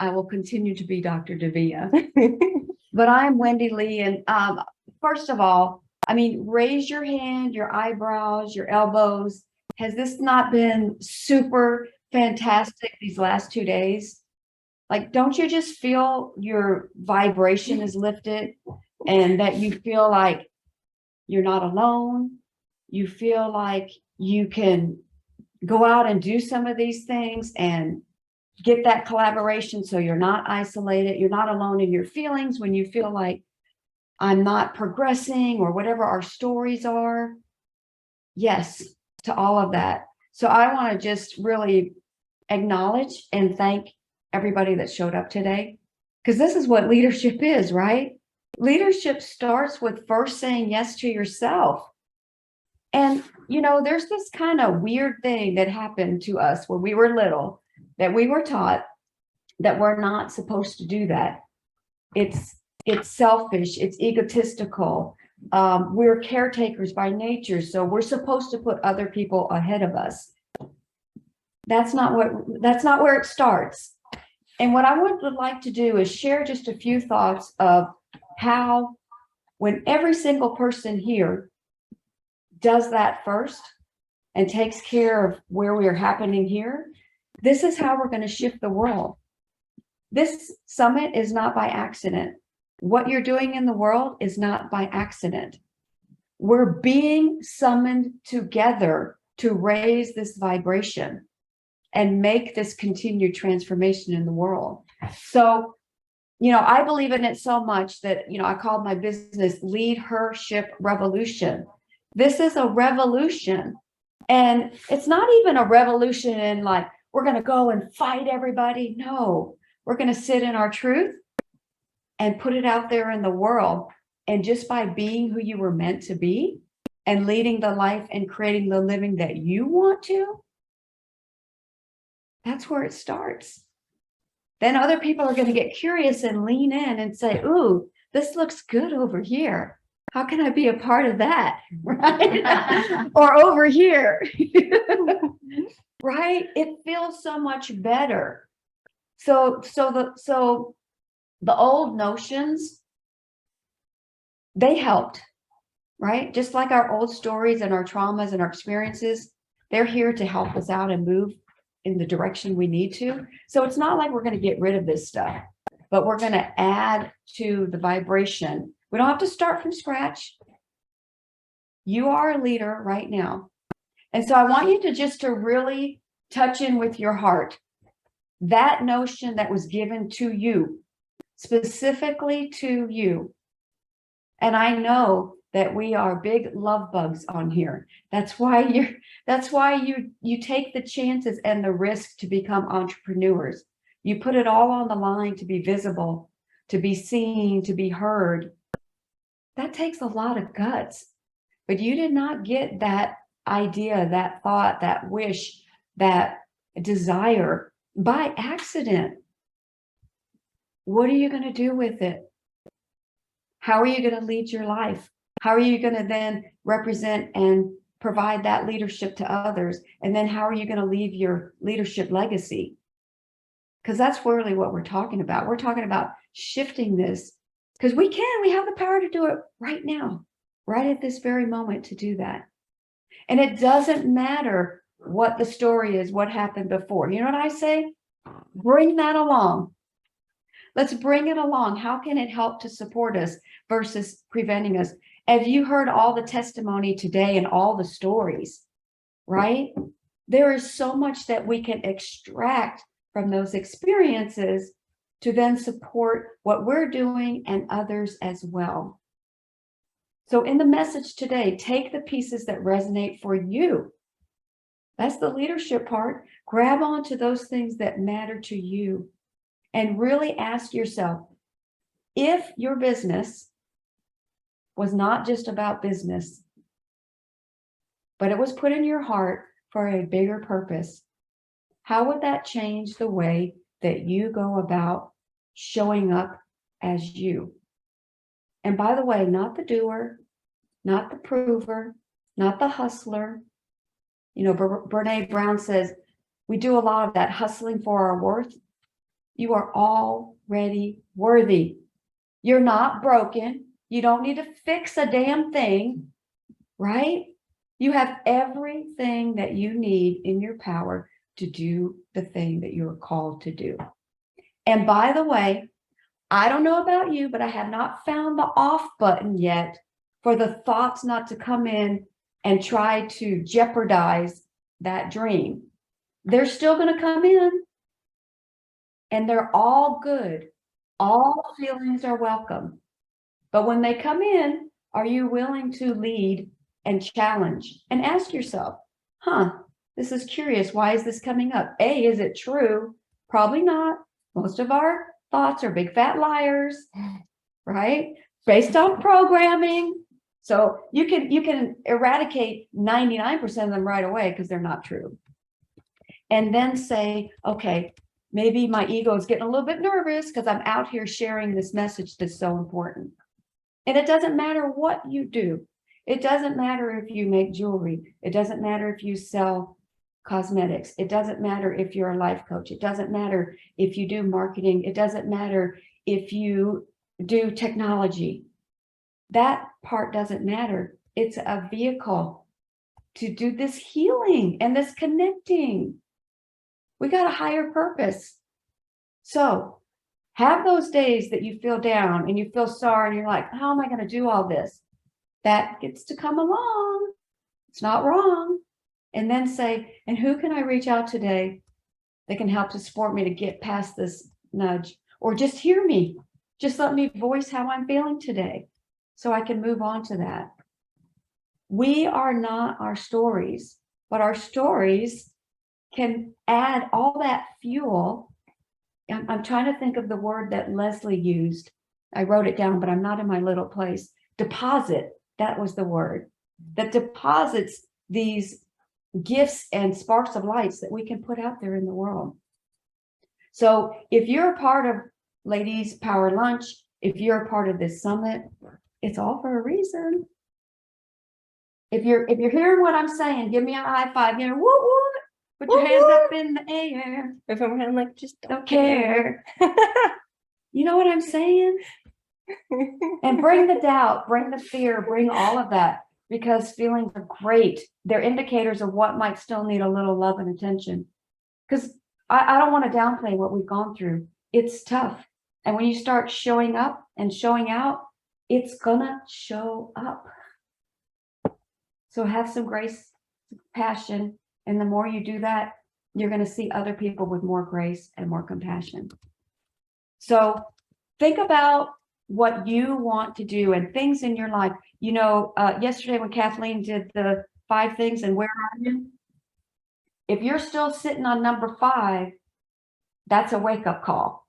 I will continue to be Dr. Davia. But I'm Wendy Lee. And first of all, I mean, raise your hand, your eyebrows, your elbows. Has this not been super fantastic these last 2 days? Like, don't you just feel your vibration is lifted and that you feel like you're not alone? You feel like you can go out and do some of these things and get that collaboration so you're not isolated. You're not alone in your feelings when you feel like I'm not progressing or whatever our stories are. Yes, to all of that. So I want to just really acknowledge and thank everybody that showed up today, because this is what leadership is, right? Leadership starts with first saying yes to yourself. And, you know, there's this kind of weird thing that happened to us when we were little, that we were taught that we're not supposed to do that. It's selfish, it's egotistical. We're caretakers by nature, so we're supposed to put other people ahead of us. That's not where it starts. And what I would like to do is share just a few thoughts of how, when every single person here does that first and takes care of where we are happening here, this is how we're going to shift the world. This summit is not by accident. What you're doing in the world is not by accident. We're being summoned together to raise this vibration and make this continued transformation in the world. So, you know, I believe in it so much that, you know, I called my business LeadHERship Revolution. This is a revolution. And it's not even a revolution in like, we're going to go and fight everybody. No, we're going to sit in our truth and put it out there in the world. And just by being who you were meant to be and leading the life and creating the living that you want to, that's where it starts. Then other people are going to get curious and lean in and say, ooh, this looks good over here. How can I be a part of that? Right? Or over here. Right? It feels so much better. So the old notions, they helped, right? Just like our old stories and our traumas and our experiences, they're here to help us out and move in the direction we need to. So it's not like we're going to get rid of this stuff, but we're going to add to the vibration. We don't have to start from scratch. You are a leader right now. And so I want you to really touch in with your heart that notion that was given to you, specifically to you. And I know that we are big love bugs on here. That's why you take the chances and the risk to become entrepreneurs. You put it all on the line to be visible, to be seen, to be heard. That takes a lot of guts. But you did not get that idea, that thought, that wish, that desire by accident. What are you going to do with it? How are you going to lead your life? How are you going to then represent and provide that leadership to others? And then how are you going to leave your leadership legacy? Because that's really what we're talking about. We're talking about shifting this because we have the power to do it right now, right at this very moment to do that. And it doesn't matter what the story is, what happened before. You know what I say? Bring that along. Let's bring it along. How can it help to support us versus preventing us? Have you heard all the testimony today and all the stories, right? There is so much that we can extract from those experiences to then support what we're doing and others as well. So in the message today, take the pieces that resonate for you. That's the leadership part. Grab onto those things that matter to you and really ask yourself, if your business was not just about business, but it was put in your heart for a bigger purpose, how would that change the way that you go about showing up as you? And by the way, not the doer, not the prover, not the hustler. You know, Brene Brown says, we do a lot of that hustling for our worth. You are already worthy. You're not broken. You don't need to fix a damn thing, right? You have everything that you need in your power to do the thing that you're called to do. And by the way, I don't know about you, but I have not found the off button yet for the thoughts not to come in and try to jeopardize that dream. They're still going to come in, and they're all good. All feelings are welcome. But when they come in, are you willing to lead and challenge and ask yourself, this is curious. Why is this coming up? A, is it true? Probably not. Most of our thoughts are big fat liars, right? Based on programming. So you can eradicate 99% of them right away because they're not true. And then say, okay, maybe my ego is getting a little bit nervous because I'm out here sharing this message that's so important. And it doesn't matter what you do. It doesn't matter if you make jewelry. It doesn't matter if you sell cosmetics. It doesn't matter if you're a life coach. It doesn't matter if you do marketing. It doesn't matter if you do technology. That part doesn't matter. It's a vehicle to do this healing and this connecting. We got a higher purpose. So have those days that you feel down and you feel sorry and you're like, how am I going to do all this? That gets to come along. It's not wrong. And then say, and who can I reach out today that can help to support me to get past this nudge? Or just hear me. Just let me voice how I'm feeling today so I can move on to that. We are not our stories, but our stories can add all that fuel. I'm trying to think of the word that Leslie used. I wrote it down, but I'm not in my little place. Deposit. That was the word that deposits these gifts and sparks of lights that we can put out there in the world. So if you're a part of Ladies Power Lunch, if you're a part of this summit, it's all for a reason. If you're hearing what I'm saying, give me a high five. Woo woo. Put your hands up in the air. If I'm like, just don't care. You know what I'm saying? And bring the doubt, bring the fear, bring all of that, because feelings are great. They're indicators of what might still need a little love and attention. Because I don't want to downplay what we've gone through. It's tough. And when you start showing up and showing out, it's gonna show up. So have some grace, passion. And the more you do that, you're going to see other people with more grace and more compassion. So think about what you want to do and things in your life. Yesterday when Kathleen did the 5 things and where are you? If you're still sitting on number 5, that's a wake-up call.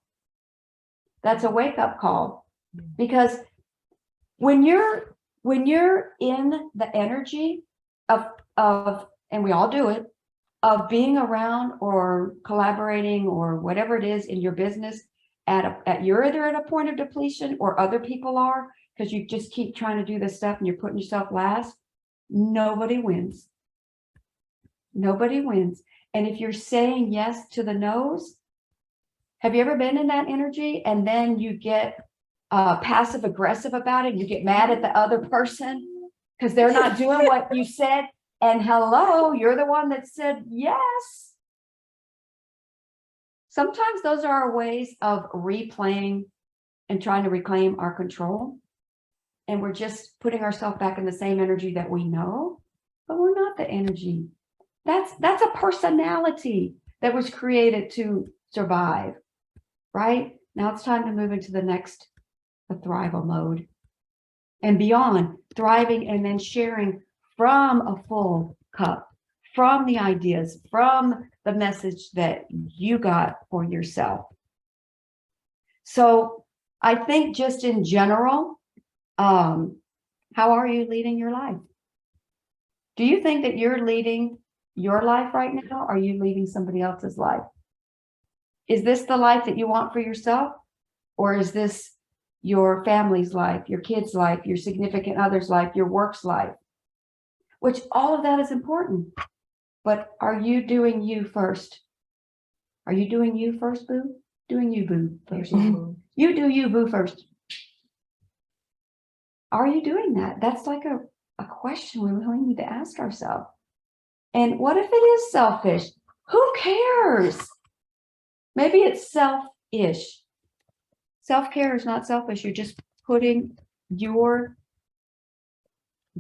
That's a wake-up call. Because when you're in the energy of and we all do it, of being around or collaborating or whatever it is in your business you're either at a point of depletion or other people are, because you just keep trying to do this stuff and you're putting yourself last, nobody wins. Nobody wins. And if you're saying yes to the no's, have you ever been in that energy and then you get passive aggressive about it? You get mad at the other person because they're not doing what you said. And hello, you're the one that said yes. Sometimes those are our ways of replaying and trying to reclaim our control. And we're just putting ourselves back in the same energy that we know, but we're not the energy. That's a personality that was created to survive, right? Now it's time to move into the next, the thrival mode and beyond, thriving and then sharing from a full cup, from the ideas, from the message that you got for yourself. So I think just in general, how are you leading your life? Do you think that you're leading your life right now? Or are you leading somebody else's life? Is this the life that you want for yourself? Or is this your family's life, your kids' life, your significant other's life, your work's life? Which all of that is important. But are you doing you first? Are you doing you first, boo? Doing you, boo, first. You do you, boo, first. Are you doing that? That's like a question we really need to ask ourselves. And what if it is selfish? Who cares? Maybe it's selfish. Self-care is not selfish. You're just putting your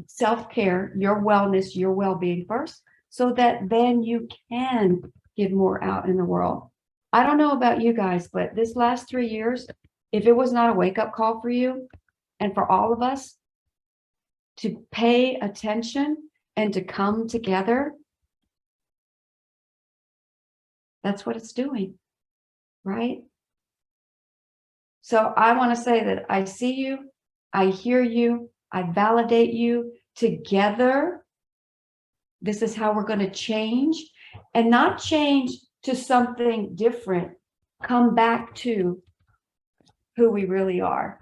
self-care, your wellness, your well-being first, so that then you can give more out in the world. I don't know about you guys, but this last 3 years, if it was not a wake-up call for you and for all of us to pay attention and to come together, that's what it's doing, right? So I want to say that I see you, I hear you, I validate you. Together, this is how we're going to change, and not change to something different. Come back to who we really are.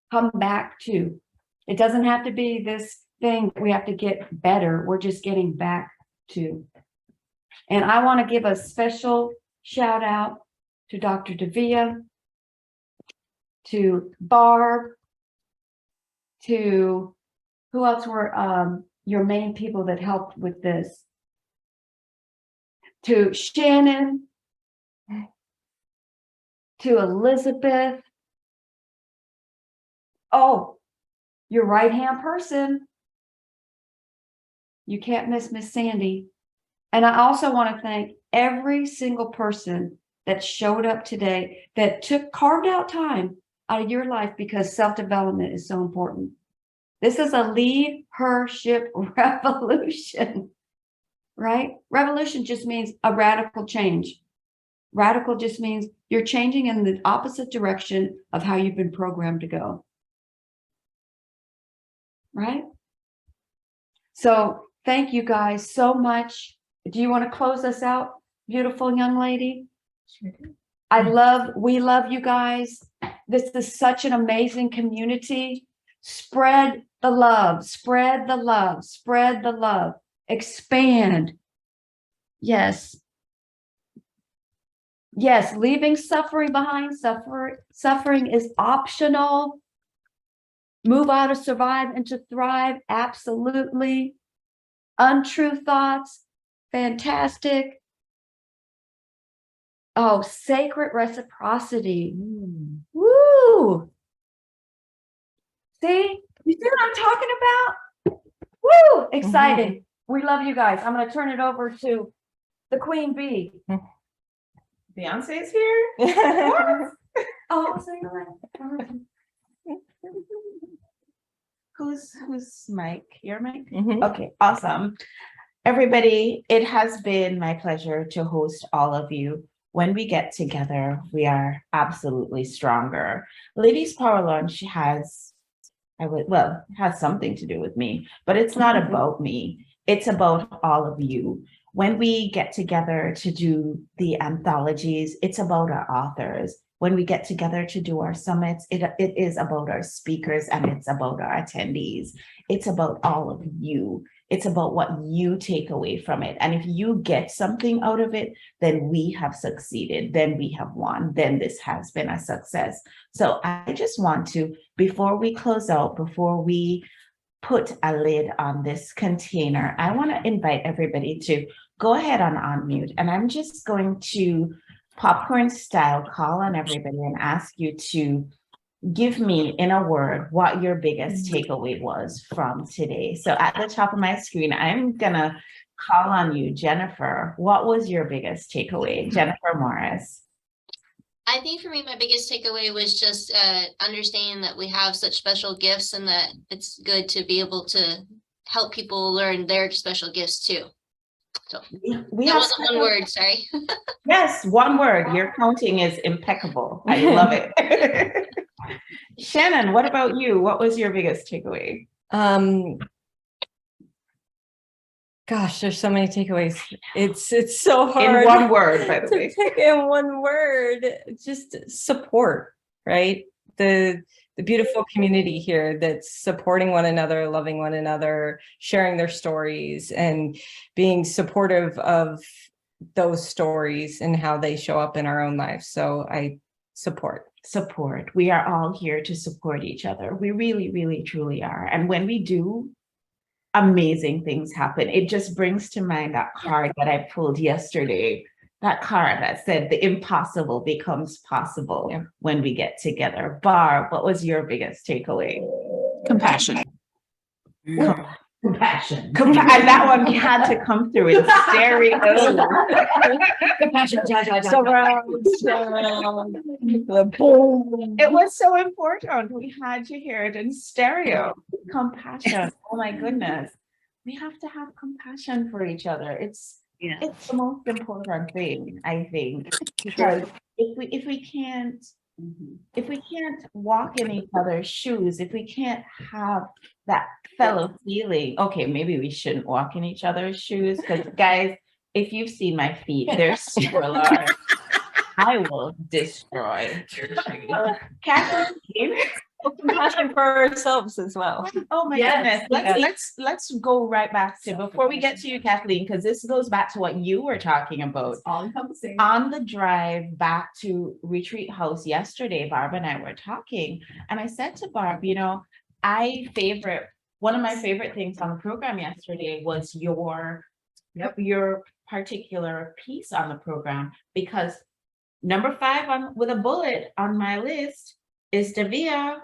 Come back to. It doesn't have to be this thing that we have to get better. We're just getting back to. And I want to give a special shout out to Dr. Davia, to Barb, to who else were your main people that helped with this? To Shannon, to Elizabeth. Oh, your right-hand person. You can't miss Miss Sandy. And I also want to thank every single person that showed up today, that carved out time out of your life, because self-development is so important. This is a LeadHERship Revolution, right? Revolution just means a radical change. Radical just means you're changing in the opposite direction of how you've been programmed to go, right? So thank you guys so much. Do you want to close us out, beautiful young lady? Sure do. We love you guys. This is such an amazing community. Spread the love, spread the love, spread the love, expand. Yes. Yes, leaving suffering behind. Suffering is optional. Move out of survive into thrive. Absolutely. Untrue thoughts. Fantastic. Oh, sacred reciprocity. Woo! See? You see what I'm talking about? Woo! Exciting. We love you guys. I'm going to turn it over to the Queen Bee. Beyonce's here. Oh, say that. Who's mic? Your mic? Okay, awesome. Everybody, it has been my pleasure to host all of you. When we get together, we are absolutely stronger. Ladies Power Lunch has something to do with me, but it's not about me. It's about all of you. When we get together to do the anthologies, it's about our authors. When we get together to do our summits, it is about our speakers and it's about our attendees. It's about all of you. It's about what you take away from it. And if you get something out of it, then we have succeeded, then we have won, then this has been a success. So I just want to, before we close out, before we put a lid on this container, I want to invite everybody to go ahead and unmute. And I'm just going to popcorn style call on everybody and ask you to give me in a word what your biggest takeaway was from today. So at the top of my screen, I'm gonna call on you, Jennifer. What was your biggest takeaway? Jennifer Morris. I think for me, my biggest takeaway was just understanding that we have such special gifts and that it's good to be able to help people learn their special gifts too. So we that have wasn't one word, sorry. Yes, one word. Your counting is impeccable. I love it. Shannon, what about you? What was your biggest takeaway? Gosh, there's so many takeaways. It's so hard. In one word, by the way. Pick in one word, just support, right? The beautiful community here that's supporting one another, loving one another, sharing their stories, and being supportive of those stories and how they show up in our own lives. So I support. We are all here to support each other. We really, really, truly are. And when we do, amazing things happen. It just brings to mind that card that I pulled yesterday, that card that said the impossible becomes possible when we get together. Barb, what was your biggest takeaway? Compassion. Compassion. And that one had to come through in stereo. Compassion. It was so important. We had to hear it in stereo. Compassion. Oh my goodness. We have to have compassion for each other. It's the most important thing, I think. Because if we can't walk in each other's shoes, if we can't have that fellow feeling, okay, maybe we shouldn't walk in each other's shoes, because guys, if you've seen my feet, they're super large. I will destroy your shoes. Kathleen? Compassion for ourselves as well. Oh my goodness. Let's go right back to, before we get to you, Kathleen, because this goes back to what you were talking about. On the drive back to Retreat House yesterday, Barb and I were talking, and I said to Barb, you know, one of my favorite things on the program yesterday was your particular piece on the program, because number 5 with a bullet on my list is Davia.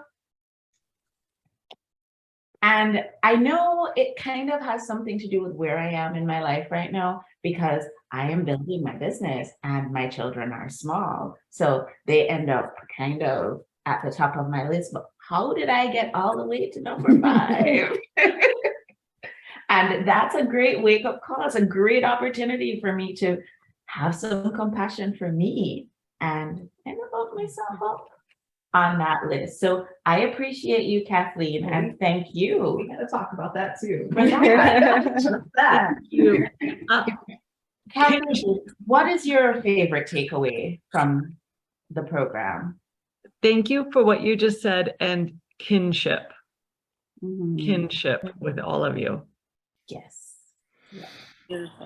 And I know it kind of has something to do with where I am in my life right now, because I am building my business and my children are small. So they end up kind of at the top of my list. But how did I get all the way to number 5? And that's a great wake-up call. It's a great opportunity for me to have some compassion for me and bump myself up on that list. So I appreciate you, Kathleen, and thank you. We gotta talk about that too. Thank you. Kathleen, what is your favorite takeaway from the program? Thank you for what you just said, and kinship. Kinship with all of you. Yes.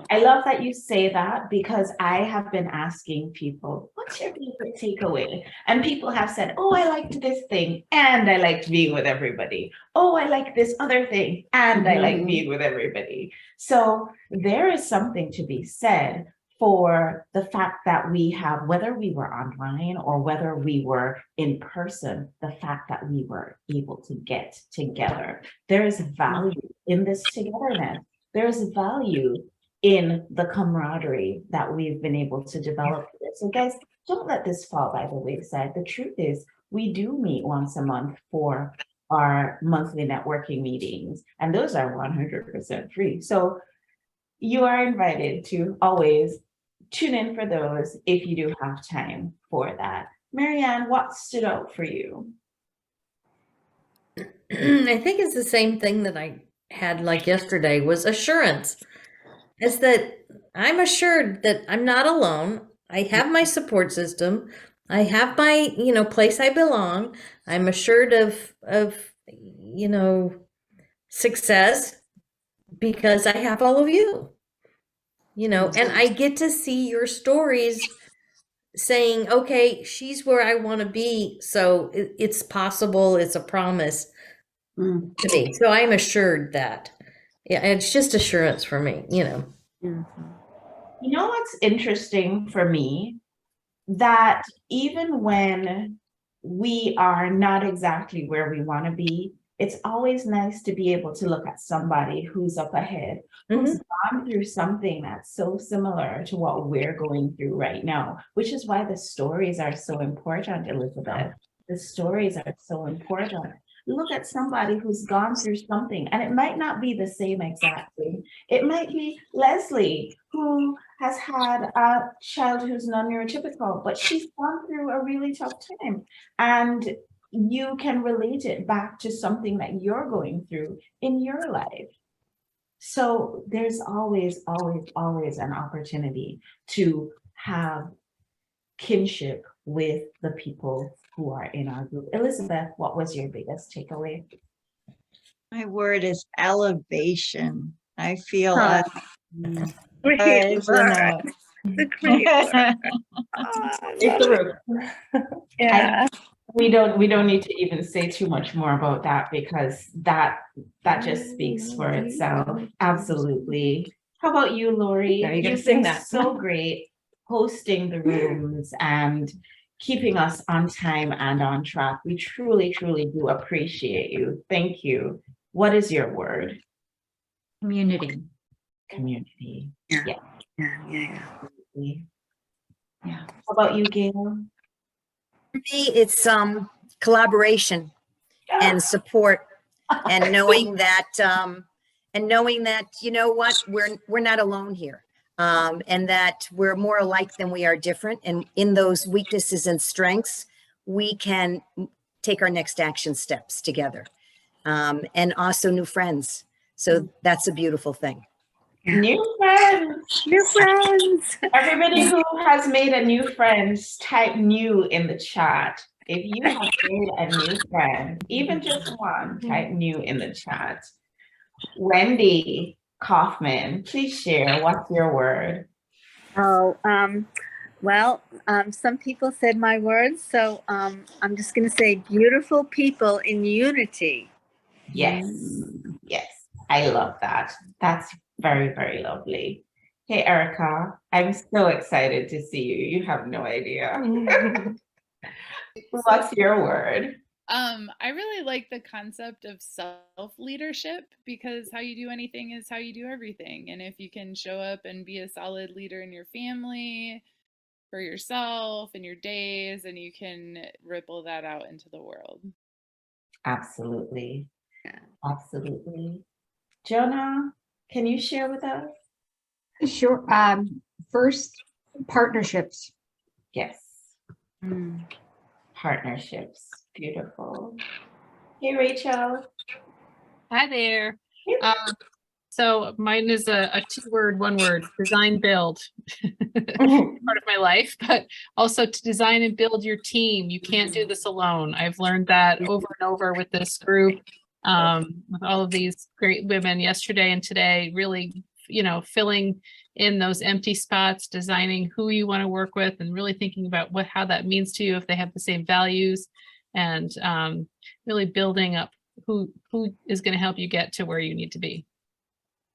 I love that you say that, because I have been asking people, what's your favorite takeaway? And people have said, oh, I liked this thing and I liked being with everybody. Oh, I like this other thing and I like being with everybody. So there is something to be said for the fact that we have, whether we were online or whether we were in person, the fact that we were able to get together. There is value in this togetherness. There's value in the camaraderie that we've been able to develop. So guys, don't let this fall by the wayside. The truth is, we do meet once a month for our monthly networking meetings, and those are 100% free. So you are invited to always tune in for those if you do have time for that. Marianne, what stood out for you? I think it's the same thing that I had like yesterday, was assurance. Is that I'm assured that I'm not alone. I have my support system. I have my, place I belong. I'm assured of success because I have all of you, and I get to see your stories saying, okay, she's where I want to be. So it's possible. It's a promise to me. So I'm assured that. Yeah, it's just assurance for me, You know what's interesting for me? That even when we are not exactly where we want to be, it's always nice to be able to look at somebody who's up ahead, who's gone through something that's so similar to what we're going through right now, which is why the stories are so important, Elizabeth. The stories are so important. Look at somebody who's gone through something, and it might not be the same exact thing. It might be Leslie, who has had a child who's non-neurotypical, but she's gone through a really tough time, and you can relate it back to something that you're going through in your life. So there's always, always, always an opportunity to have kinship with the people who are in our group. Elizabeth, what was your biggest takeaway? My word is elevation. I feel The grapes. It's the roof. Yeah. We don't need to even say too much more about that because that just speaks for itself. Absolutely. How about you, Lori? Now you gotta You've sing been that. so great hosting the rooms and keeping us on time and on track. We truly, truly do appreciate you. Thank you. What is your word? Community. Community. Yeah. Yeah. Yeah. Absolutely. Yeah. How about you, Gail? For me, it's collaboration and support and knowing that you know what, we're not alone here. And that we're more alike than we are different. And in those weaknesses and strengths, we can take our next action steps together. And also new friends. So that's a beautiful thing. New friends. New friends. Everybody who has made a new friend, type new in the chat. If you have made a new friend, even just one, type new in the chat. Wendy Kaufman, please share. What's your word? Oh, well, some people said my words, so I'm just going to say beautiful people in unity. Yes. Yes. I love that. That's very, very lovely. Hey, Erica, I'm so excited to see you. You have no idea. What's your word? I really like the concept of self-leadership because how you do anything is how you do everything. And if you can show up and be a solid leader in your family, for yourself, in your days, and you can ripple that out into the world. Absolutely. Absolutely. Jonah, can you share with us? Sure. First, partnerships. Yes. Partnerships. Beautiful. Hey, Rachel. Hi there. So mine is a two-word, one word, design, build. Part of my life, but also to design and build your team. You can't do this alone. I've learned that over and over with this group, with all of these great women yesterday and today, really, filling in those empty spots, designing who you want to work with and really thinking about how that means to you, if they have the same values, and really building up who is going to help you get to where you need to be.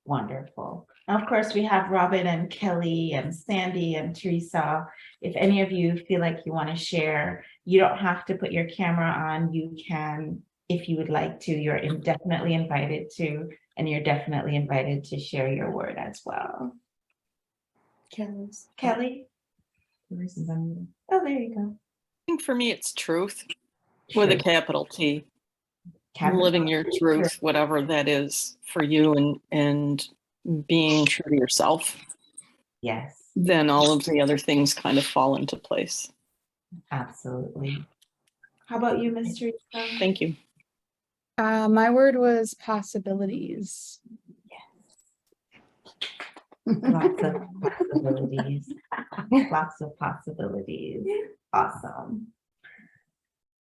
Wonderful. Of course, we have Robin and Kelly and Sandy and Teresa. If any of you feel like you want to share, you don't have to put your camera on. You can, if you would like to. You're definitely invited to, and you're definitely invited to share your word as well. Kelly? Oh, there you go. I think for me, it's truth with a capital T. Living your truth, whatever that is for you, and being true to yourself. Yes. Then all of the other things kind of fall into place. Absolutely. How about you, Ms. Teresa? Thank you. My word was possibilities. Lots of possibilities. Lots of possibilities. Awesome.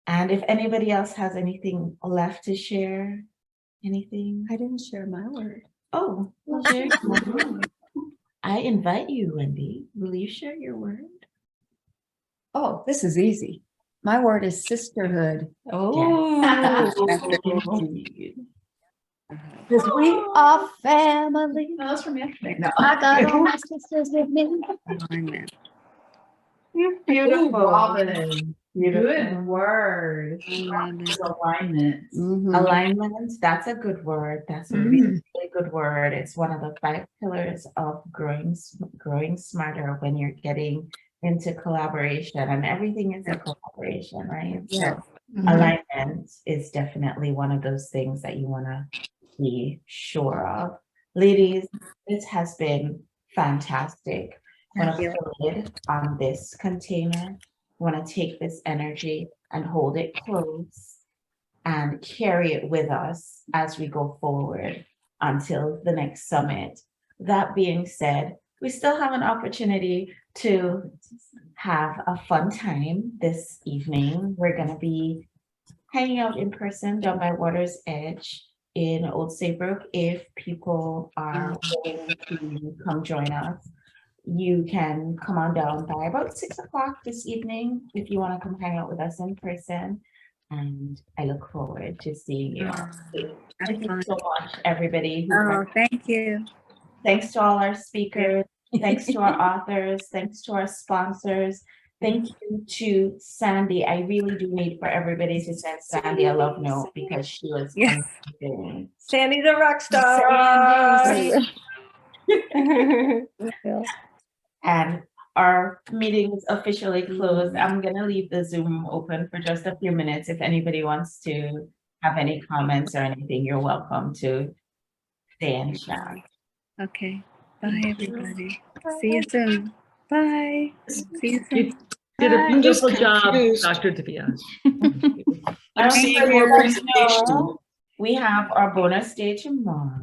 And if anybody else has anything left to share, anything? I didn't share my word. Oh, well, share. I invite you, Wendy. Will you share your word? Oh, this is easy. My word is sisterhood. Oh, Because we are family. No, that's from yesterday. No, I got all my sisters with me. Beautiful. Robin. Beautiful. Good word. Alignment. Alignment, that's a good word. That's a really, really good word. It's one of the 5 pillars of growing smarter when you're getting into collaboration, and everything is a collaboration, right? Yeah. So alignment is definitely one of those things that you want to be sure of. Ladies, this has been fantastic. I want to put a lid on this container. I want to take this energy and hold it close and carry it with us as we go forward until the next summit. That being said, we still have an opportunity to have a fun time this evening. We're going to be hanging out in person down by Water's Edge in Old Saybrook if people are willing to come join us. you can come on down by about 6 o'clock this evening if you want to come hang out with us in person. And I look forward to seeing you. Thank you so much, everybody. Oh, thank you. Thanks to all our speakers. Thanks to our authors. Thanks to our sponsors. Thank you to Sandy. I really do need for everybody to send Sandy a love note because she was amazing. Sandy's a rock star. And our meeting is officially closed. I'm gonna leave the Zoom open for just a few minutes. If anybody wants to have any comments or anything, you're welcome to stay and chat. Okay. Bye, everybody. See you soon. Bye. See you soon. You did a Bye. beautiful job, confused. Dr. Divya. I'm seeing more presentation. We have our bonus day tomorrow.